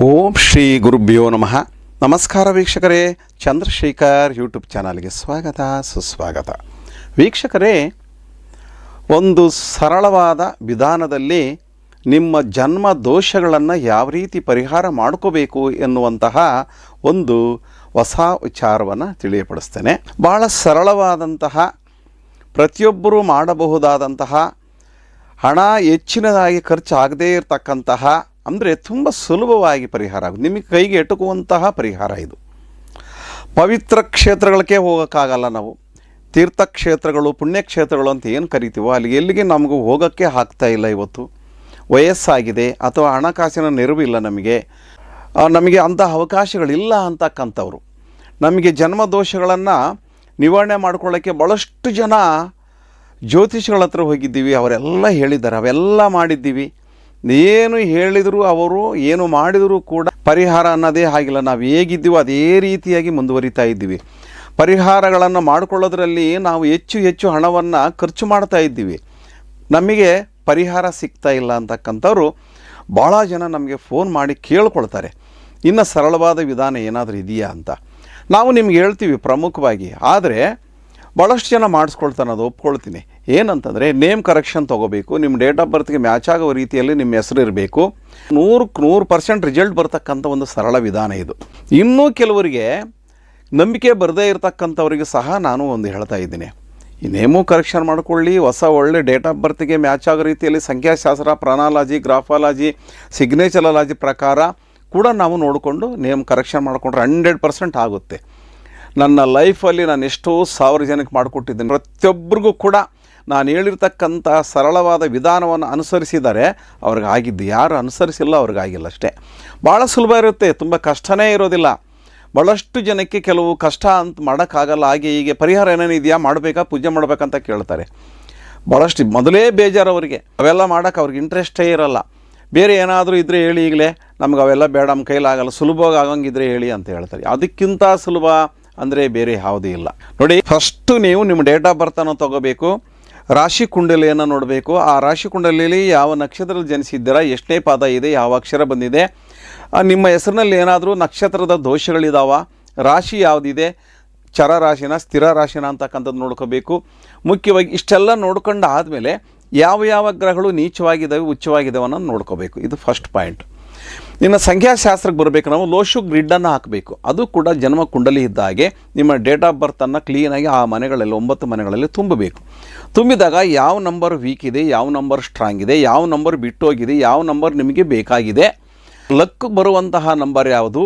ಓಂ ಶ್ರೀ ಗುರುಭ್ಯೋ ನಮಃ. ನಮಸ್ಕಾರ ವೀಕ್ಷಕರೇ, ಚಂದ್ರಶೇಖರ್ ಯೂಟ್ಯೂಬ್ ಚಾನಲ್ಗೆ ಸ್ವಾಗತ ಸುಸ್ವಾಗತ. ವೀಕ್ಷಕರೇ, ಒಂದು ಸರಳವಾದ ವಿಧಾನದಲ್ಲಿ ನಿಮ್ಮ ಜನ್ಮ ದೋಷಗಳನ್ನು ಯಾವ ರೀತಿ ಪರಿಹಾರ ಮಾಡ್ಕೋಬೇಕು ಎನ್ನುವಂತಹ ಒಂದು ಹೊಸ ವಿಚಾರವನ್ನು ತಿಳಿಯಪಡಿಸ್ತೇನೆ. ಭಾಳ ಸರಳವಾದಂತಹ, ಪ್ರತಿಯೊಬ್ಬರೂ ಮಾಡಬಹುದಾದಂತಹ, ಹಣ ಹೆಚ್ಚಿನದಾಗಿ ಖರ್ಚಾಗದೇ ಇರತಕ್ಕಂತಹ, ಅಂದರೆ ತುಂಬ ಸುಲಭವಾಗಿ ಪರಿಹಾರ ಆಗುತ್ತೆ, ನಿಮಗೆ ಕೈಗೆ ಎಟುಕುವಂತಹ ಪರಿಹಾರ ಇದು. ಪವಿತ್ರ ಕ್ಷೇತ್ರಗಳಿಗೆ ಹೋಗೋಕ್ಕಾಗಲ್ಲ, ನಾವು ತೀರ್ಥಕ್ಷೇತ್ರಗಳು ಪುಣ್ಯಕ್ಷೇತ್ರಗಳು ಅಂತ ಏನು ಕರಿತೀವೋ ಅಲ್ಲಿ ಎಲ್ಲಿಗೆ ನಮಗೂ ಹೋಗೋಕ್ಕೆ ಆಗ್ತಾ ಇಲ್ಲ. ಇವತ್ತು ವಯಸ್ಸಾಗಿದೆ ಅಥವಾ ಹಣಕಾಸಿನ ನೆರವಿಲ್ಲ, ನಮಗೆ ಅಂಥ ಅವಕಾಶಗಳಿಲ್ಲ ಅಂತಕ್ಕಂಥವ್ರು, ನಮಗೆ ಜನ್ಮದೋಷಗಳನ್ನು ನಿವಾರಣೆ ಮಾಡ್ಕೊಳ್ಳೋಕ್ಕೆ ಭಾಳಷ್ಟು ಜನ ಜ್ಯೋತಿಷಿಗಳ ಹತ್ರ ಹೋಗಿದ್ದೀವಿ, ಅವರೆಲ್ಲ ಹೇಳಿದ್ದಾರೆ, ಅವೆಲ್ಲ ಮಾಡಿದ್ದೀವಿ. ಏನು ಹೇಳಿದರೂ ಅವರು ಏನು ಮಾಡಿದರೂ ಕೂಡ ಪರಿಹಾರ ಅನ್ನೋದೇ ಆಗಿಲ್ಲ. ನಾವು ಹೇಗಿದ್ದೀವೋ ಅದೇ ರೀತಿಯಾಗಿ ಮುಂದುವರಿತಾ ಇದ್ದೀವಿ. ಪರಿಹಾರಗಳನ್ನು ಮಾಡಿಕೊಳ್ಳೋದ್ರಲ್ಲಿ ನಾವು ಹೆಚ್ಚು ಹಣವನ್ನು ಖರ್ಚು ಮಾಡ್ತಾ ಇದ್ದೀವಿ, ನಮಗೆ ಪರಿಹಾರ ಸಿಗ್ತಾ ಇಲ್ಲ ಅಂತಕ್ಕಂಥವ್ರು ಭಾಳ ಜನ ನಮಗೆ ಫೋನ್ ಮಾಡಿ ಕೇಳ್ಕೊಳ್ತಾರೆ, ಇನ್ನು ಸರಳವಾದ ವಿಧಾನ ಏನಾದರೂ ಇದೆಯಾ ಅಂತ. ನಾವು ನಿಮ್ಗೆ ಹೇಳ್ತೀವಿ ಪ್ರಮುಖವಾಗಿ, ಆದರೆ ಭಾಳಷ್ಟು ಜನ ಮಾಡಿಸ್ಕೊಳ್ತಾನೆ, ಅದು ಒಪ್ಕೊಳ್ತೀನಿ. ಏನಂತಂದರೆ, ನೇಮ್ ಕರೆಕ್ಷನ್ ತೊಗೋಬೇಕು, ನಿಮ್ಮ ಡೇಟ್ ಆಫ್ ಬರ್ತ್ಗೆ ಮ್ಯಾಚ್ ಆಗೋ ರೀತಿಯಲ್ಲಿ ನಿಮ್ಮ ಹೆಸರು ಇರಬೇಕು. 100% ರಿಸಲ್ಟ್ ಬರ್ತಕ್ಕಂಥ ಒಂದು ಸರಳ ವಿಧಾನ ಇದು. ಇನ್ನೂ ಕೆಲವರಿಗೆ ನಂಬಿಕೆ ಬರದೇ ಇರತಕ್ಕಂಥವ್ರಿಗೆ ಸಹ ನಾನು ಒಂದು ಹೇಳ್ತಾ ಇದ್ದೀನಿ, ಈ ನೇಮು ಕರೆಕ್ಷನ್ ಮಾಡ್ಕೊಳ್ಳಿ, ಹೊಸ ಒಳ್ಳೆ ಡೇಟ್ ಆಫ್ ಬರ್ತ್ಗೆ ಮ್ಯಾಚ್ ಆಗೋ ರೀತಿಯಲ್ಲಿ ಸಂಖ್ಯಾಶಾಸ್ತ್ರ, ಪ್ರಾನಾಲಜಿ, ಗ್ರಾಫಾಲಜಿ, ಸಿಗ್ನೇಚರಾಲಜಿ ಪ್ರಕಾರ ಕೂಡ ನಾವು ನೋಡಿಕೊಂಡು ನೇಮ್ ಕರೆಕ್ಷನ್ ಮಾಡಿಕೊಂಡ್ರೆ 100% ಆಗುತ್ತೆ. ನನ್ನ ಲೈಫಲ್ಲಿ ನಾನು ಎಷ್ಟೋ 1000 ಜನಕ್ಕೆ ಮಾಡಿಕೊಟ್ಟಿದ್ದೀನಿ. ಪ್ರತಿಯೊಬ್ಬರಿಗೂ ಕೂಡ ನಾನು ಹೇಳಿರ್ತಕ್ಕಂಥ ಸರಳವಾದ ವಿಧಾನವನ್ನು ಅನುಸರಿಸಿದ್ದಾರೆ, ಅವ್ರಿಗಾಗಿದ್ದು. ಯಾರು ಅನುಸರಿಸಿಲ್ಲ ಅವ್ರಿಗಾಗಿಲ್ಲ ಅಷ್ಟೇ. ಭಾಳ ಸುಲಭ ಇರುತ್ತೆ, ತುಂಬ ಕಷ್ಟನೇ ಇರೋದಿಲ್ಲ. ಭಾಳಷ್ಟು ಜನಕ್ಕೆ ಕೆಲವು ಕಷ್ಟ ಅಂತ ಮಾಡೋಕ್ಕಾಗಲ್ಲ, ಹಾಗೆ ಹೀಗೆ ಪರಿಹಾರ ಏನೇನಿದೆಯಾ, ಮಾಡಬೇಕಾ, ಪೂಜೆ ಮಾಡಬೇಕಂತ ಕೇಳ್ತಾರೆ. ಭಾಳಷ್ಟು ಮೊದಲೇ ಬೇಜಾರು ಅವರಿಗೆ, ಅವೆಲ್ಲ ಮಾಡೋಕ್ಕೆ ಅವ್ರಿಗೆ ಇಂಟ್ರೆಸ್ಟೇ ಇರೋಲ್ಲ. ಬೇರೆ ಏನಾದರೂ ಇದ್ದರೆ ಹೇಳಿ, ಈಗಲೇ ನಮ್ಗೆ ಅವೆಲ್ಲ ಬೇಡ, ನಮ್ಮ ಕೈಲಾಗಲ್ಲ, ಸುಲಭವಾಗಿ ಆಗಂಗಿದ್ರೆ ಹೇಳಿ ಅಂತ ಹೇಳ್ತಾರೆ. ಅದಕ್ಕಿಂತ ಸುಲಭ ಅಂದರೆ ಬೇರೆ ಯಾವುದೂ ಇಲ್ಲ. ನೋಡಿ, ಫಸ್ಟು ನೀವು ನಿಮ್ಮ ಡೇಟ್ ಆಫ್ ಬರ್ತನ್ನು ತೊಗೋಬೇಕು, ರಾಶಿ ಕುಂಡಲಿಯನ್ನು ನೋಡಬೇಕು. ಆ ರಾಶಿ ಕುಂಡಲಿಯಲ್ಲಿ ಯಾವ ನಕ್ಷತ್ರದಲ್ಲಿ ಜನಿಸಿದ್ದೀರಾ, ಎಷ್ಟನೇ ಪಾದ ಇದೆ, ಯಾವ ಅಕ್ಷರ ಬಂದಿದೆ, ನಿಮ್ಮ ಹೆಸರಿನಲ್ಲಿ ಏನಾದರೂ ನಕ್ಷತ್ರದ ದೋಷಗಳಿದಾವ, ರಾಶಿ ಯಾವುದಿದೆ, ಚರ ರಾಶಿನ ಸ್ಥಿರ ರಾಶಿನ ಅಂತಕ್ಕಂಥದ್ದು ನೋಡ್ಕೋಬೇಕು. ಮುಖ್ಯವಾಗಿ ಇಷ್ಟೆಲ್ಲ ನೋಡ್ಕೊಂಡು ಆದಮೇಲೆ ಯಾವ ಗ್ರಹಗಳು ನೀಚವಾಗಿದ್ದಾವೆ, ಉಚ್ಚವಾಗಿದ್ದಾವೆ ಅನ್ನೋದು ನೋಡ್ಕೋಬೇಕು. ಇದು ಫಸ್ಟ್ ಪಾಯಿಂಟ್. ಇನ್ನು ಸಂಖ್ಯಾಶಾಸ್ತ್ರಕ್ಕೆ ಬರಬೇಕು, ನಾವು ಲೋಶು ಗ್ರಿಡ್ಡನ್ನು ಹಾಕಬೇಕು. ಅದು ಕೂಡ ಜನ್ಮ ಕುಂಡಲಿ ಇದ್ದ ಹಾಗೆ ನಿಮ್ಮ ಡೇಟ್ ಆಫ್ ಬರ್ತನ್ನು ಕ್ಲೀನಾಗಿ ಆ ಮನೆಗಳಲ್ಲಿ 9 ಮನೆಗಳಲ್ಲಿ ತುಂಬಬೇಕು. ತುಂಬಿದಾಗ ಯಾವ ನಂಬರ್ ವೀಕ್ ಇದೆ, ಯಾವ ನಂಬರ್ ಸ್ಟ್ರಾಂಗ್ ಇದೆ, ಯಾವ ನಂಬರ್ ಬಿಟ್ಟೋಗಿದೆ, ಯಾವ ನಂಬರ್ ನಿಮಗೆ ಬೇಕಾಗಿದೆ, ಲಕ್ ಬರುವಂತಹ ನಂಬರ್ ಯಾವುದು,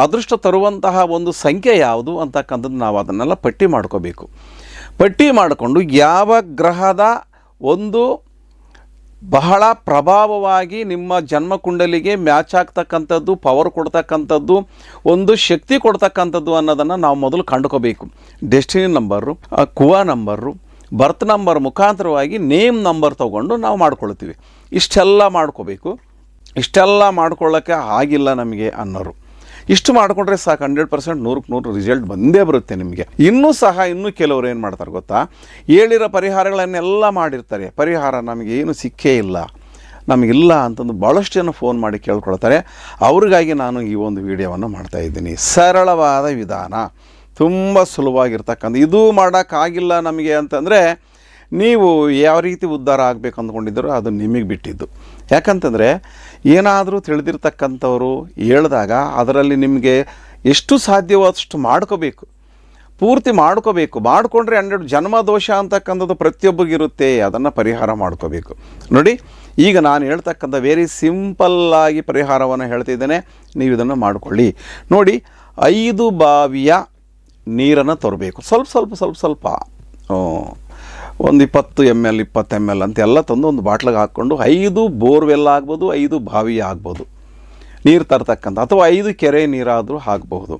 ಅದೃಷ್ಟ ತರುವಂತಹ ಒಂದು ಸಂಖ್ಯೆ ಯಾವುದು ಅಂತಕ್ಕಂಥದ್ದು ನಾವು ಅದನ್ನೆಲ್ಲ ಪಟ್ಟಿ ಮಾಡ್ಕೋಬೇಕು. ಪಟ್ಟಿ ಮಾಡಿಕೊಂಡು ಯಾವ ಗ್ರಹದ ಒಂದು ಬಹಳ ಪ್ರಭಾವವಾಗಿ ನಿಮ್ಮ ಜನ್ಮ ಕುಂಡಲಿಗೆ ಮ್ಯಾಚ್ ಆಗ್ತಕ್ಕಂಥದ್ದು, ಪವರ್ ಕೊಡ್ತಕ್ಕಂಥದ್ದು, ಒಂದು ಶಕ್ತಿ ಕೊಡ್ತಕ್ಕಂಥದ್ದು ಅನ್ನೋದನ್ನು ನಾವು ಮೊದಲು ಕಂಡುಕೋಬೇಕು. Destiny number, kua number, birth number ಮುಖಾಂತರವಾಗಿ ನೇಮ್ ನಂಬರ್ ತೊಗೊಂಡು ನಾವು ಮಾಡ್ಕೊಳ್ತೀವಿ. ಇಷ್ಟೆಲ್ಲ ಮಾಡ್ಕೋಬೇಕು. ಇಷ್ಟೆಲ್ಲ ಮಾಡ್ಕೊಳ್ಳೋಕ್ಕೆ ಆಗಿಲ್ಲ ನಮಗೆ ಅನ್ನೋರು, ಇಷ್ಟು ಮಾಡಿಕೊಂಡ್ರೆ ಸಾಕು, 100% 100% ರಿಸಲ್ಟ್ ಬಂದೇ ಬರುತ್ತೆ ನಿಮಗೆ. ಇನ್ನೂ ಕೆಲವರು ಏನು ಮಾಡ್ತಾರೆ ಗೊತ್ತಾ, ಹೇಳಿರೋ ಪರಿಹಾರಗಳನ್ನೆಲ್ಲ ಮಾಡಿರ್ತಾರೆ, ಪರಿಹಾರ ನಮಗೇನು ಸಿಕ್ಕೇ ಇಲ್ಲ, ನಮಗಿಲ್ಲ ಅಂತಂದು ಭಾಳಷ್ಟು ಜನ ಫೋನ್ ಮಾಡಿ ಕೇಳ್ಕೊಳ್ತಾರೆ. ಅವ್ರಿಗಾಗಿ ನಾನು ಈ ಒಂದು ವಿಡಿಯೋವನ್ನು ಮಾಡ್ತಾಯಿದ್ದೀನಿ. ಸರಳವಾದ ವಿಧಾನ, ತುಂಬ ಸುಲಭವಾಗಿರ್ತಕ್ಕಂಥ. ಇದು ಮಾಡೋಕ್ಕಾಗಿಲ್ಲ ನಮಗೆ ಅಂತಂದರೆ ನೀವು ಯಾವ ರೀತಿ ಉದ್ಧಾರ ಆಗಬೇಕು ಅಂದ್ಕೊಂಡಿದ್ದೀರೋ ಅದು ನಿಮಗೆ ಬಿಟ್ಟಿದ್ದು. ಯಾಕಂತಂದರೆ ಏನಾದರೂ ತಿಳಿದಿರ್ತಕ್ಕಂಥವ್ರು ಹೇಳಿದಾಗ ಅದರಲ್ಲಿ ನಿಮಗೆ ಎಷ್ಟು ಸಾಧ್ಯವಾದಷ್ಟು ಮಾಡ್ಕೋಬೇಕು, ಪೂರ್ತಿ ಮಾಡ್ಕೋಬೇಕು. ಮಾಡಿಕೊಂಡ್ರೆ 100 ಜನ್ಮದೋಷ ಅಂತಕ್ಕಂಥದ್ದು ಪ್ರತಿಯೊಬ್ಬರಿಗಿರುತ್ತೆ, ಅದನ್ನು ಪರಿಹಾರ ಮಾಡ್ಕೋಬೇಕು. ನೋಡಿ, ಈಗ ನಾನು ಹೇಳ್ತಕ್ಕಂಥ ವೆರಿ ಸಿಂಪಲ್ಲಾಗಿ ಪರಿಹಾರವನ್ನು ಹೇಳ್ತಿದ್ದೇನೆ, ನೀವು ಇದನ್ನು ಮಾಡಿಕೊಳ್ಳಿ. ನೋಡಿ, 5 ಬಾವಿಯ ನೀರನ್ನು ತರಬೇಕು. ಸ್ವಲ್ಪ ಒಂದು 20 ml 20 ml ಅಂತೆಲ್ಲ ತಂದು ಒಂದು ಬಾಟ್ಲಿಗೆ ಹಾಕ್ಕೊಂಡು 5 ಬೋರ್ವೆಲ್ ಆಗ್ಬೋದು, 5 ಬಾವಿ ಆಗ್ಬೋದು ನೀರು ತರ್ತಕ್ಕಂಥ, ಅಥವಾ 5 ಕೆರೆ ನೀರಾದರೂ ಹಾಕ್ಬಹುದು,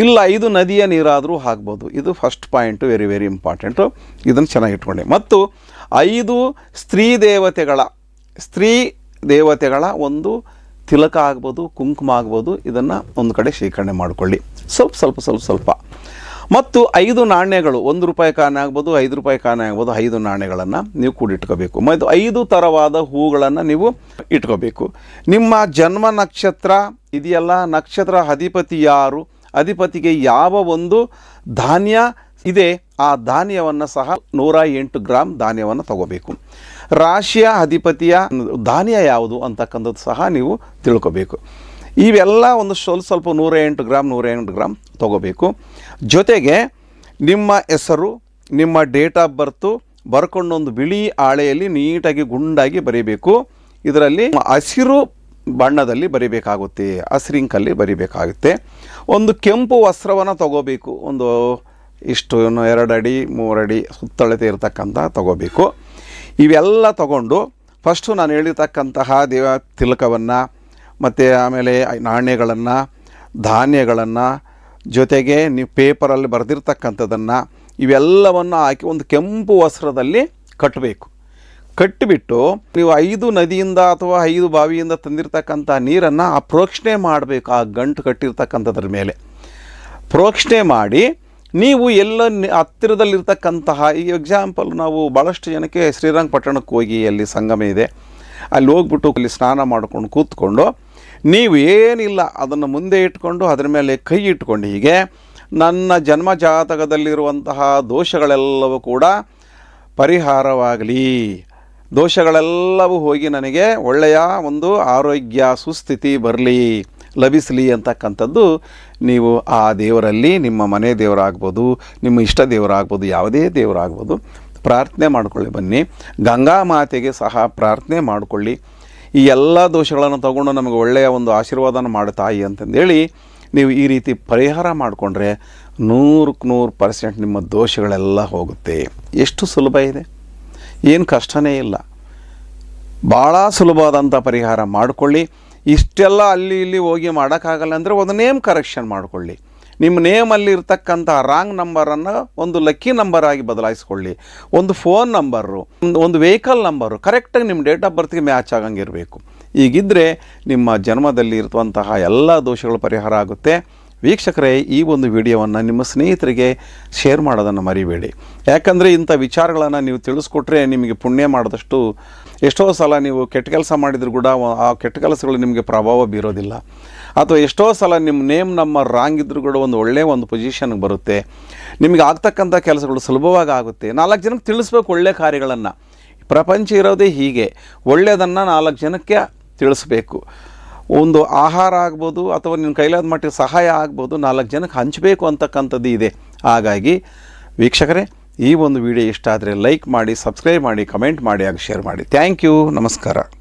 ಇಲ್ಲ 5 ನದಿಯ ನೀರಾದರೂ ಹಾಕ್ಬೋದು. ಇದು ಫಸ್ಟ್ ಪಾಯಿಂಟು, ವೆರಿ ಇಂಪಾರ್ಟೆಂಟು. ಇದನ್ನು ಚೆನ್ನಾಗಿ ಇಟ್ಕೊಳ್ಳಿ. ಮತ್ತು 5 ಸ್ತ್ರೀ ದೇವತೆಗಳ ಒಂದು ತಿಲಕ ಆಗ್ಬೋದು, ಕುಂಕುಮ ಆಗ್ಬೋದು, ಇದನ್ನು ಒಂದು ಕಡೆ ಶೇಖರಣೆ ಮಾಡಿಕೊಳ್ಳಿ. ಸ್ವಲ್ಪ ಮತ್ತು 5 ನಾಣ್ಯಗಳು, 1 ರೂಪಾಯಿ ಕಾಣೆ ಆಗ್ಬೋದು, 5 ರೂಪಾಯಿ ಕಾಣೆ ಆಗ್ಬೋದು, 5 ನಾಣ್ಯಗಳನ್ನು ನೀವು ಕೂಡಿಟ್ಕೋಬೇಕು. ಮತ್ತು 5 ಥರವಾದ ಹೂಗಳನ್ನು ನೀವು ಇಟ್ಕೋಬೇಕು. ನಿಮ್ಮ ಜನ್ಮ ನಕ್ಷತ್ರ ಇದೆಯಲ್ಲ, ನಕ್ಷತ್ರ ಅಧಿಪತಿ ಯಾರು, ಅಧಿಪತಿಗೆ ಯಾವ ಒಂದು ಧಾನ್ಯ ಇದೆ, ಆ ಧಾನ್ಯವನ್ನು ಸಹ 108 ಗ್ರಾಮ್ ಧಾನ್ಯವನ್ನು ತಗೋಬೇಕು. ರಾಶಿಯ ಅಧಿಪತಿಯ ಧಾನ್ಯ ಯಾವುದು ಅಂತಕ್ಕಂಥದ್ದು ಸಹ ನೀವು ತಿಳ್ಕೋಬೇಕು. ಇವೆಲ್ಲ ಒಂದು ಸ್ವಲ್ಪ 108 ಗ್ರಾಮ್ ತಗೋಬೇಕು. ಜೊತೆಗೆ ನಿಮ್ಮ ಹೆಸರು, ನಿಮ್ಮ ಡೇಟ್ ಆಫ್ ಬರ್ತು ಬರ್ಕೊಂಡೊಂದು ಬಿಳಿ ಹಾಳೆಯಲ್ಲಿ ನೀಟಾಗಿ ಗುಂಡಾಗಿ ಬರೀಬೇಕು. ಇದರಲ್ಲಿ ಹಸಿರು ಬಣ್ಣದಲ್ಲಿ ಬರಿಬೇಕಾಗುತ್ತೆ, ಹಸಿರಿಂಕಲ್ಲಿ ಬರಿಬೇಕಾಗುತ್ತೆ. ಒಂದು ಕೆಂಪು ವಸ್ತ್ರವನ್ನು ತಗೋಬೇಕು, ಒಂದು ಇಷ್ಟು 2 ಅಡಿ 3 ಅಡಿ ಸುತ್ತಳತೆ ಇರತಕ್ಕಂಥ ತಗೋಬೇಕು. ಇವೆಲ್ಲ ತಗೊಂಡು ಫಸ್ಟು ನಾನು ಹೇಳಿರ್ತಕ್ಕಂತಹ ದೇವ ತಿಲಕವನ್ನು ಮತ್ತು ಆಮೇಲೆ ನಾಣ್ಯಗಳನ್ನು, ಧಾನ್ಯಗಳನ್ನು, ಜೊತೆಗೆ ನೀವು ಪೇಪರಲ್ಲಿ ಬರೆದಿರ್ತಕ್ಕಂಥದ್ದನ್ನು ಇವೆಲ್ಲವನ್ನು ಹಾಕಿ ಒಂದು ಕೆಂಪು ವಸ್ತ್ರದಲ್ಲಿ ಕಟ್ಟಬೇಕು. ಕಟ್ಟಿಬಿಟ್ಟು ನೀವು 5 ನದಿಯಿಂದ ಅಥವಾ 5 ಬಾವಿಯಿಂದ ತಂದಿರತಕ್ಕಂಥ ನೀರನ್ನು ಆ ಪ್ರೋಕ್ಷಣೆ ಮಾಡಬೇಕು. ಆ ಗಂಟು ಕಟ್ಟಿರ್ತಕ್ಕಂಥದ್ರ ಮೇಲೆ ಪ್ರೋಕ್ಷಣೆ ಮಾಡಿ ನೀವು ಎಲ್ಲ ಹತ್ತಿರದಲ್ಲಿರ್ತಕ್ಕಂತಹ, ಈಗ ಎಕ್ಸಾಂಪಲ್ ನಾವು ಭಾಳಷ್ಟು ಜನಕ್ಕೆ ಶ್ರೀರಂಗಪಟ್ಟಣಕ್ಕೆ ಹೋಗಿ ಅಲ್ಲಿ ಸಂಗಮ ಇದೆ, ಅಲ್ಲಿ ಹೋಗ್ಬಿಟ್ಟು ಅಲ್ಲಿ ಸ್ನಾನ ಮಾಡ್ಕೊಂಡು ಕೂತ್ಕೊಂಡು ನೀವು ಏನಿಲ್ಲ ಅದನ್ನು ಮುಂದೆ ಇಟ್ಕೊಂಡು ಅದರ ಮೇಲೆ ಕೈ ಇಟ್ಕೊಂಡು ಹೀಗೆ ನನ್ನ ಜನ್ಮ ಜಾತಕದಲ್ಲಿರುವಂತಹ ದೋಷಗಳೆಲ್ಲವೂ ಕೂಡ ಪರಿಹಾರವಾಗಲಿ, ದೋಷಗಳೆಲ್ಲವೂ ಹೋಗಿ ನನಗೆ ಒಳ್ಳೆಯ ಒಂದು ಆರೋಗ್ಯ ಸುಸ್ಥಿತಿ ಬರಲಿ, ಲಭಿಸಲಿ ಅಂತಕ್ಕಂಥದ್ದು ನೀವು ಆ ದೇವರಲ್ಲಿ, ನಿಮ್ಮ ಮನೆ ದೇವರಾಗ್ಬೋದು, ನಿಮ್ಮ ಇಷ್ಟ ದೇವರಾಗ್ಬೋದು, ಯಾವುದೇ ದೇವರಾಗ್ಬೋದು, ಪ್ರಾರ್ಥನೆ ಮಾಡಿಕೊಳ್ಳಿ. ಬನ್ನಿ, ಗಂಗಾ ಮಾತೆಗೆ ಸಹ ಪ್ರಾರ್ಥನೆ ಮಾಡಿಕೊಳ್ಳಿ. ಈ ಎಲ್ಲ ದೋಷಗಳನ್ನು ತಗೊಂಡು ನಮಗೆ ಒಳ್ಳೆಯ ಒಂದು ಆಶೀರ್ವಾದನ ಮಾಡು ತಾಯಿ ಅಂತಂದೇಳಿ ನೀವು ಈ ರೀತಿ ಪರಿಹಾರ ಮಾಡಿಕೊಂಡ್ರೆ 100% ನಿಮ್ಮ ದೋಷಗಳೆಲ್ಲ ಹೋಗುತ್ತೆ. ಎಷ್ಟು ಸುಲಭ ಇದೆ, ಏನು ಕಷ್ಟನೇ ಇಲ್ಲ, ಭಾಳ ಸುಲಭವಾದಂಥ ಪರಿಹಾರ ಮಾಡಿಕೊಳ್ಳಿ. ಇಷ್ಟೆಲ್ಲ ಅಲ್ಲಿ ಇಲ್ಲಿ ಹೋಗಿ ಮಾಡೋಕ್ಕಾಗಲ್ಲ ಅಂದರೆ ಒಂದು ನೇಮ್ ಕರೆಕ್ಷನ್ ಮಾಡಿಕೊಳ್ಳಿ. ನಿಮ್ಮ ನೇಮಲ್ಲಿ ಇರ್ತಕ್ಕಂಥ ರಾಂಗ್ ನಂಬರನ್ನು ಒಂದು ಲಕ್ಕಿ ನಂಬರ್ ಆಗಿ ಬದಲಾಯಿಸ್ಕೊಳ್ಳಿ. ಒಂದು ಫೋನ್ ನಂಬರು, ಒಂದು ವೆಹಿಕಲ್ ನಂಬರು ಕರೆಕ್ಟಾಗಿ ನಿಮ್ಮ ಡೇಟ್ ಆಫ್ ಬರ್ತ್ಗೆ ಮ್ಯಾಚ್ ಆಗಂಗಿರಬೇಕು. ಈಗಿದ್ದರೆ ನಿಮ್ಮ ಜನ್ಮದಲ್ಲಿ ಇರುವಂತಹ ಎಲ್ಲ ದೋಷಗಳು ಪರಿಹಾರ ಆಗುತ್ತೆ. ವೀಕ್ಷಕರೇ, ಈ ಒಂದು ವಿಡಿಯೋವನ್ನು ನಿಮ್ಮ ಸ್ನೇಹಿತರಿಗೆ ಶೇರ್ ಮಾಡೋದನ್ನು ಮರಿಬೇಡಿ. ಯಾಕಂದರೆ ಇಂಥ ವಿಚಾರಗಳನ್ನು ನೀವು ತಿಳಿಸ್ಕೊಟ್ರೆ ನಿಮಗೆ ಪುಣ್ಯ ಮಾಡಿದಷ್ಟು. ಎಷ್ಟೋ ಸಲ ನೀವು ಕೆಟ್ಟ ಕೆಲಸ ಮಾಡಿದರೂ ಕೂಡ ಆ ಕೆಟ್ಟ ಕೆಲಸಗಳು ನಿಮಗೆ ಪ್ರಭಾವ ಬೀರೋದಿಲ್ಲ. ಅಥವಾ ಎಷ್ಟೋ ಸಲ ನಿಮ್ಮ ನೇಮ್ ನಂಬರ್ ರಾಂಗ್ ಇದ್ದರೂ ಕೂಡ ಒಂದು ಒಳ್ಳೆಯ ಒಂದು ಪೊಸಿಷನ್ಗೆ ಬರುತ್ತೆ. ನಿಮಗೆ ಆಗ್ತಕ್ಕಂಥ ಕೆಲಸಗಳು ಸುಲಭವಾಗಿ ಆಗುತ್ತೆ. 4 ಜನಕ್ಕೆ ತಿಳಿಸ್ಬೇಕು ಒಳ್ಳೆಯ ಕಾರ್ಯಗಳನ್ನು. ಪ್ರಪಂಚ ಇರೋದೇ ಹೀಗೆ, ಒಳ್ಳೆಯದನ್ನು 4 ಜನಕ್ಕೆ ತಿಳಿಸ್ಬೇಕು. ಒಂದು ಆಹಾರ ಆಗ್ಬೋದು ಅಥವಾ ನಿಮ್ಮ ಕೈಲಾದ ಮಟ್ಟಿಗೆ ಸಹಾಯ ಆಗ್ಬೋದು, 4 ಜನಕ್ಕೆ ಹಂಚಬೇಕು ಅಂತಕ್ಕಂಥದ್ದು ಇದೆ. ಹಾಗಾಗಿ ವೀಕ್ಷಕರೇ, ಈ ಒಂದು ವಿಡಿಯೋ ಇಷ್ಟ ಆದರೆ ಲೈಕ್ ಮಾಡಿ, ಸಬ್ಸ್ಕ್ರೈಬ್ ಮಾಡಿ, ಕಮೆಂಟ್ ಮಾಡಿ, ಹಾಗೂ ಶೇರ್ ಮಾಡಿ. Thank you. ನಮಸ್ಕಾರ.